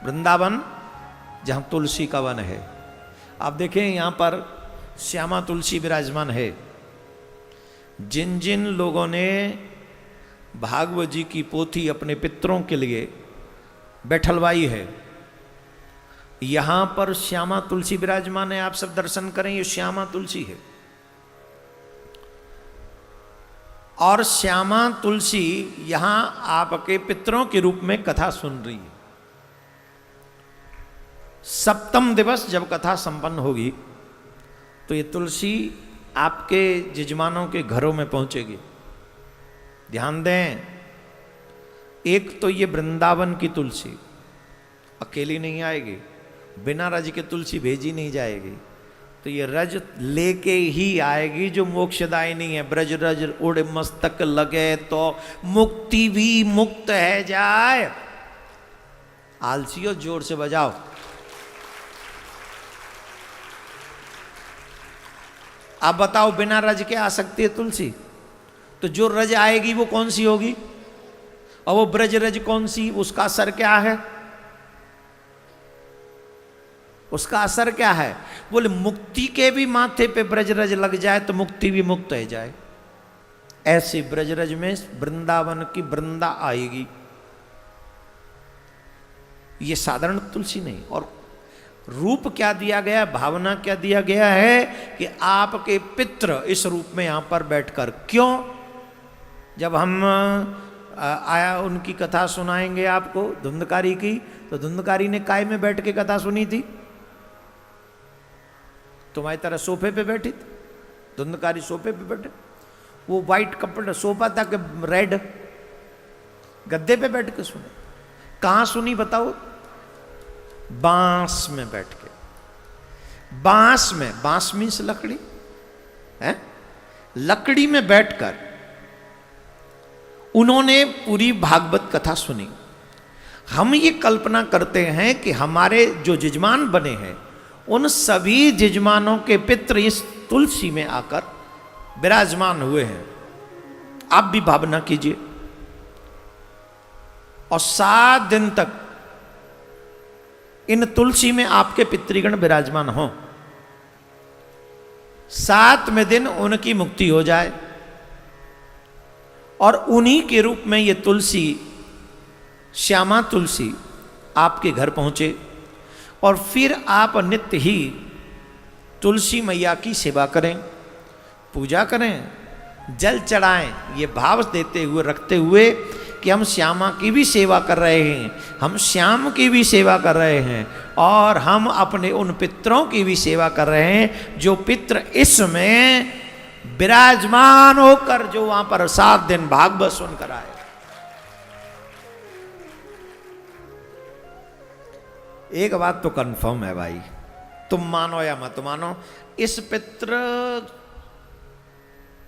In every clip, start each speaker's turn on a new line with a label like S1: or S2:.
S1: वृंदावन जहां तुलसी का वन है। आप देखें यहां पर श्यामा तुलसी विराजमान है। जिन जिन लोगों ने भागवत जी की पोथी अपने पितरों के लिए बैठलवाई है, यहां पर श्यामा तुलसी विराजमान है। आप सब दर्शन करें, ये श्यामा तुलसी है। और श्यामा तुलसी यहां आपके पितरों के रूप में कथा सुन रही है। सप्तम दिवस जब कथा संपन्न होगी तो ये तुलसी आपके यजमानों के घरों में पहुंचेगी। ध्यान दें, एक तो ये वृंदावन की तुलसी अकेली नहीं आएगी, बिना रज के तुलसी भेजी नहीं जाएगी। तो ये रज लेके ही आएगी जो मोक्षदायिनी है। ब्रज रज उड़ मस्तक लगे तो मुक्ति भी मुक्त है जाए। आलसियों जोर से बजाओ। आप बताओ, बिना रज के आ सकती है तुलसी? तो जो रज आएगी वो कौन सी होगी? और वो ब्रज रज कौन सी, उसका असर क्या है? उसका असर क्या है? बोले मुक्ति के भी माथे पे ब्रज रज लग जाए तो मुक्ति भी मुक्त हो जाए। ऐसे ब्रज रज में वृंदावन की वृंदा आएगी। ये साधारण तुलसी नहीं। और रूप क्या दिया गया, भावना क्या दिया गया है कि आपके पितृ इस रूप में यहां पर बैठकर। क्यों? जब हम आया उनकी कथा सुनाएंगे आपको धुंधकारी की, तो धुंधकारी ने काय में बैठ के कथा सुनी थी? तुम्हारी तरह सोफे पे बैठी थी। धुंधकारी सोफे पे बैठे, वो वाइट कपड़ा सोफा था कि रेड गद्दे पे बैठ के सुने। कहां सुनी बताओ? बांस में बैठ के। बांस में, बांस मीन्स लकड़ी है, लकड़ी में बैठकर उन्होंने पूरी भागवत कथा सुनी। हम ये कल्पना करते हैं कि हमारे जो यजमान बने हैं उन सभी यजमानों के पितृ इस तुलसी में आकर विराजमान हुए हैं। आप भी भावना कीजिए। और 7 दिन तक इन तुलसी में आपके पितृगण विराजमान हों। 7वें दिन उनकी मुक्ति हो जाए और उन्हीं के रूप में ये तुलसी, श्यामा तुलसी आपके घर पहुंचे। और फिर आप नित्य ही तुलसी मैया की सेवा करें, पूजा करें, जल चढ़ाएं, ये भाव देते हुए, रखते हुए कि हम श्यामा की भी सेवा कर रहे हैं, हम श्याम की भी सेवा कर रहे हैं, और हम अपने उन पितरों की भी सेवा कर रहे हैं जो पितृ इसमें विराजमान होकर जो वहां पर 7 दिन भागवत सुनकर आए। एक बात तो कंफर्म है भाई, तुम मानो या मत मानो, इस पितृ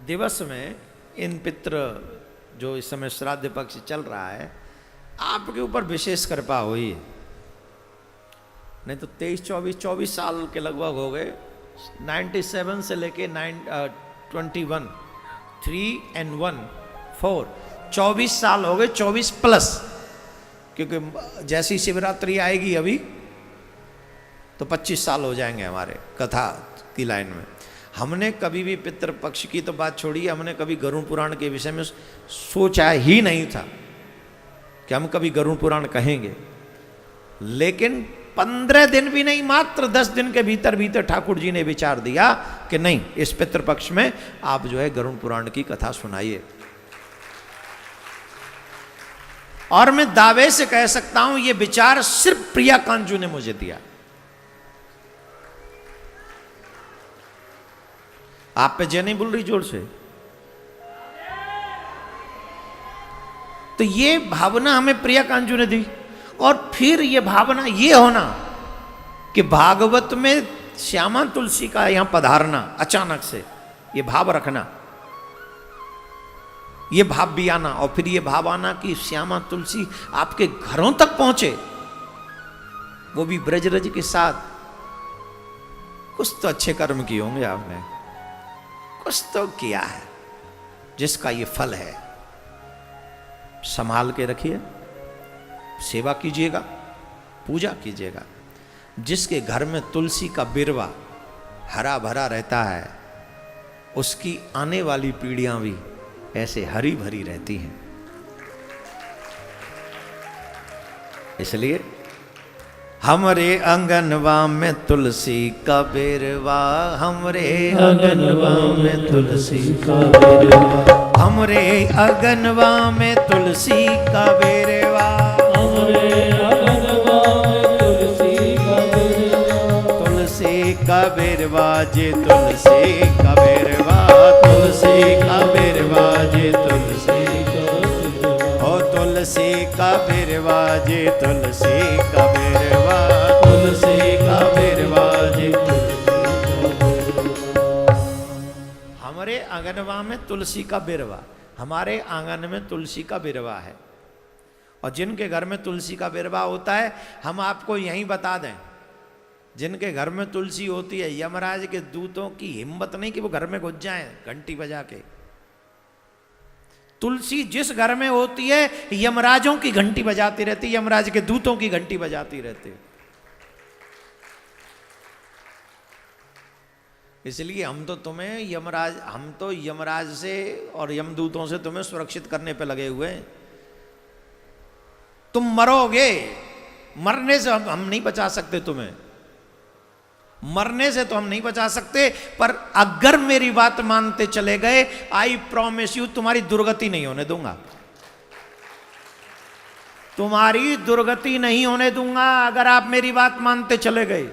S1: दिवस में इन पितृ जो इस समय श्राद्ध पक्ष चल रहा है, आपके ऊपर विशेष कृपा हुई है। नहीं तो 23-24 साल के लगभग हो गए। 97 से लेके 21, 3 and 1, 4, 24 साल हो गए, 24 प्लस। क्योंकि जैसी शिवरात्रि आएगी अभी तो 25 साल हो जाएंगे हमारे कथा की लाइन में। हमने कभी भी पितृपक्ष की तो बात छोड़ी, हमने कभी गरुड़ पुराण के विषय में सोचा ही नहीं था कि हम कभी गरुड़ पुराण कहेंगे। लेकिन 15 दिन भी नहीं, मात्र 10 दिन के भीतर भीतर ठाकुर जी ने विचार दिया कि नहीं, इस पितृपक्ष में आप जो है गरुड़ पुराण की कथा सुनाइए। और मैं दावे से कह सकता हूं यह विचार सिर्फ प्रिया कांजू ने मुझे दिया। आप पे जय नहीं बोल रही जोर से? तो ये भावना हमें प्रिया कांजू ने दी। और फिर ये भावना ये होना कि भागवत में श्यामा तुलसी का यहां पधारना अचानक से, ये भाव रखना, ये भाव भी आना, और फिर ये भाव आना कि श्यामा तुलसी आपके घरों तक पहुंचे, वो भी ब्रजरज के साथ। कुछ तो अच्छे कर्म किए होंगे आपने, कुछ तो किया है जिसका ये फल है। संभाल के रखिए, सेवा कीजिएगा, पूजा कीजिएगा। जिसके घर में तुलसी का बिरवा हरा भरा रहता है, उसकी आने वाली पीढ़ियां भी ऐसे हरी भरी रहती हैं। इसलिए हमरे आंगनवा में तुलसी का बेरवा, हमरे आंगनवा में तुलसी का बेरवा, हमरे आंगनवा में तुलसी का बेरवा, हमरे आंगनवा में तुलसी का बेरवा, तुलसी का बेरवा जे तुलसी का बेरवा, तुलसी का बेरवा जे तुलसी तुलसी का बेरवा जे तुलसी का बेरवा, तुलसी का बेरवा जे हमारे आंगनवा में तुलसी का बेरवा, हमारे आंगन में तुलसी का बेरवा है। और जिनके घर में तुलसी का बेरवा होता है, हम आपको यहीं बता दें, जिनके घर में तुलसी होती है, यमराज के दूतों की हिम्मत नहीं कि वो घर में घुस जाएं घंटी बजा के। तुलसी जिस घर में होती है, यमराजों की घंटी बजाती रहती, यमराज के दूतों की घंटी बजाती रहती। इसलिए हम तो यमराज से और यमदूतों से तुम्हें सुरक्षित करने पे लगे हुए हैं। तुम मरोगे, मरने से हम नहीं बचा सकते तुम्हें, मरने से तो हम नहीं बचा सकते, पर अगर मेरी बात मानते चले गए, आई प्रॉमिस यू, तुम्हारी दुर्गति नहीं होने दूंगा, तुम्हारी दुर्गति नहीं होने दूंगा अगर आप मेरी बात मानते चले गए।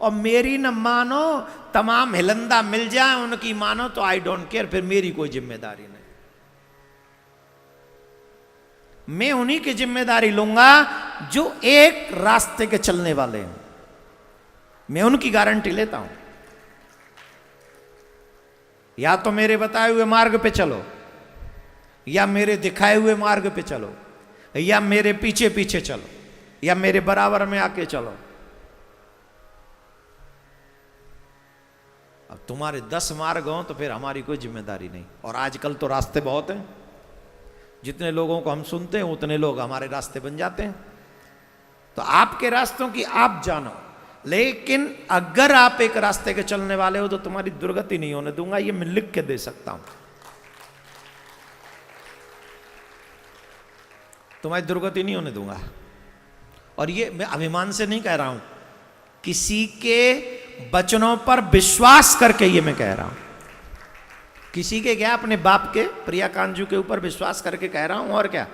S1: और मेरी न मानो, तमाम हिलंदा मिल जाए उनकी मानो तो आई डोंट केयर, फिर मेरी कोई जिम्मेदारी नहीं। मैं उन्हीं की जिम्मेदारी लूंगा जो एक रास्ते के चलने वाले हैं, मैं उनकी गारंटी लेता हूं। या तो मेरे बताए हुए मार्ग पे चलो, या मेरे दिखाए हुए मार्ग पे चलो, या मेरे पीछे पीछे चलो, या मेरे बराबर में आके चलो। अब तुम्हारे 10 मार्ग हों तो फिर हमारी कोई जिम्मेदारी नहीं। और आजकल तो रास्ते बहुत हैं, जितने लोगों को हम सुनते हैं उतने लोग हमारे रास्ते बन जाते हैं। तो आपके रास्तों की आप जानो, लेकिन अगर आप एक रास्ते के चलने वाले हो तो तुम्हारी दुर्गति नहीं होने दूंगा, ये मैं लिख के दे सकता हूं। तुम्हारी दुर्गति नहीं होने दूंगा। और ये मैं अभिमान से नहीं कह रहा हूं, किसी के वचनों पर विश्वास करके ये मैं कह रहा हूं। किसी के क्या, अपने बाप के प्रिया कांजू के ऊपर विश्वास करके कह रहा हूं। और क्या,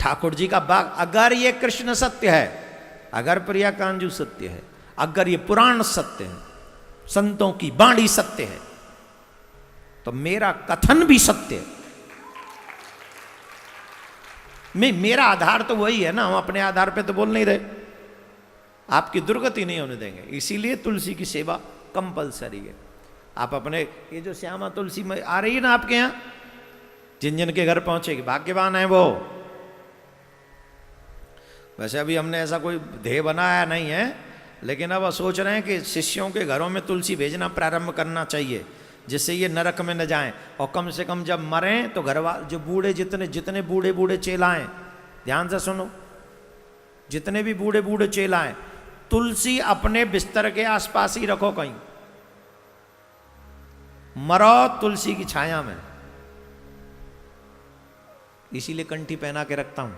S1: ठाकुर जी का बाग, अगर ये कृष्ण सत्य है, अगर प्रिया कांजू सत्य है, अगर ये पुराण सत्य है, संतों की वाणी सत्य है, तो मेरा कथन भी सत्य है। मेरा आधार तो वही है ना, हम अपने आधार पे तो बोल नहीं रहे। आपकी दुर्गति नहीं होने देंगे, इसीलिए तुलसी की सेवा कंपलसरी है। आप अपने, ये जो श्यामा तुलसी में आ रही है ना आपके यहाँ, जिन जिन के घर पहुंचेगी, भाग्यवान है वो। वैसे अभी हमने ऐसा कोई ध्येय बनाया नहीं है, लेकिन अब सोच रहे हैं कि शिष्यों के घरों में तुलसी भेजना प्रारंभ करना चाहिए, जिससे ये नरक में न जाएं। और कम से कम जब मरें तो घरवाले, जो बूढ़े, जितने बूढ़े बूढ़े चेलाएं, ध्यान से सुनो, जितने भी बूढ़े बूढ़े चेलाएं, तुलसी अपने बिस्तर के आसपास ही रखो, कहीं मरो तुलसी की छाया में। इसीलिए कंठी पहना के रखता हूं।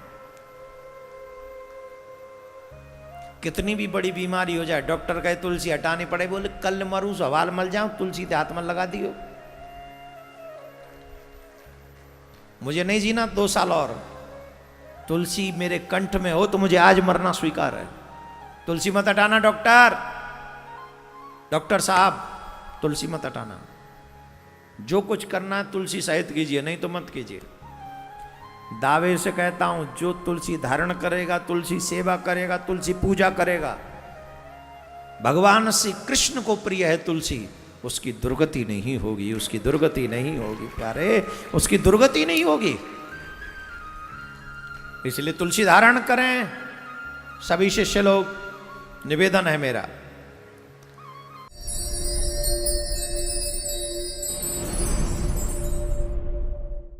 S1: कितनी भी बड़ी बीमारी हो जाए, डॉक्टर कहे तुलसी हटानी पड़े, बोले कल मरू सवाल मल जाऊं, तुलसी ते हाथ में लगा दियो, मुझे नहीं जीना 2 साल और, तुलसी मेरे कंठ में हो तो मुझे आज मरना स्वीकार है। तुलसी मत हटाना डॉक्टर साहब, तुलसी मत हटाना। जो कुछ करना है तुलसी सहित कीजिए, नहीं तो मत कीजिए। दावे से कहता हूं, जो तुलसी धारण करेगा, तुलसी सेवा करेगा, तुलसी पूजा करेगा, भगवान श्री कृष्ण को प्रिय है तुलसी, उसकी दुर्गति नहीं होगी, उसकी दुर्गति नहीं होगी प्यारे, उसकी दुर्गति नहीं होगी। इसलिए तुलसी धारण करें सभी शिष्य लोग, निवेदन है मेरा।